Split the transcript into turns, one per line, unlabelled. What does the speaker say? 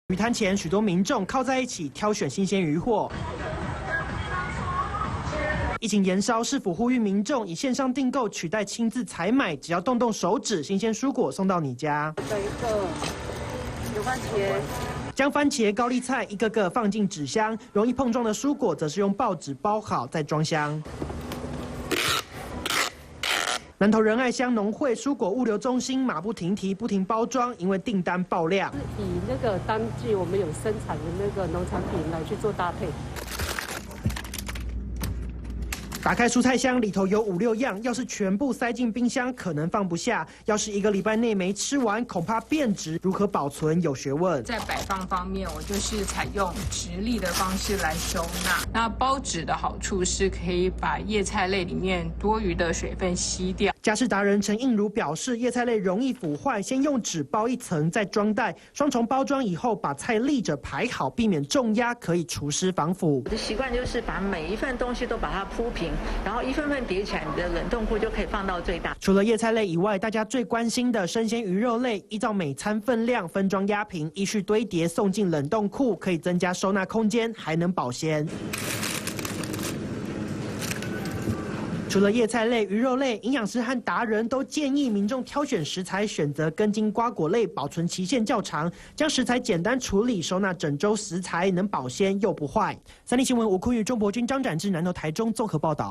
鱼摊前，许多民众靠在一起挑选新鲜鱼货。疫情延烧，市府呼吁民众以线上订购取代亲自采买，只要动动手指，新鲜蔬果送到你家。
这一个有番茄。
将番茄、高丽菜一个个放进纸箱，容易碰撞的蔬果则是用报纸包好再装箱。南投仁爱乡农会蔬果物流中心马不停蹄不停包装，因为订单爆量。
以那个当季我们有生产的那个农产品来去做搭配。
打开蔬菜箱，里头有5、6样，要是全部塞进冰箱，可能放不下；要是1个礼拜内没吃完，恐怕变质。如何保存有学问。
在摆放方面，我就是采用直立的方式来收纳。那包纸的好处是可以把叶菜类里面多余的水分吸掉。
家事达人陈映如表示，叶菜类容易腐坏，先用纸包一层，再装袋，双重包装以后，把菜立着排好，避免重压，可以除湿防腐。
我的习惯就是把每一份东西都把它铺平。 然后一份份叠起来，你的冷冻库就可以放到最大。
除了叶菜类以外，大家最关心的生鲜鱼肉类，依照每餐分量分装压瓶，依序堆叠送进冷冻库，可以增加收纳空间，还能保鲜。除了叶菜类、鱼肉类，营养师和达人都建议民众挑选食材，选择根茎瓜果类，保存期限较长，将食材简单处理，收纳整周食材，能保鲜又不坏。三立新闻吴坤宇、钟博君、张展志南投台中综合报道。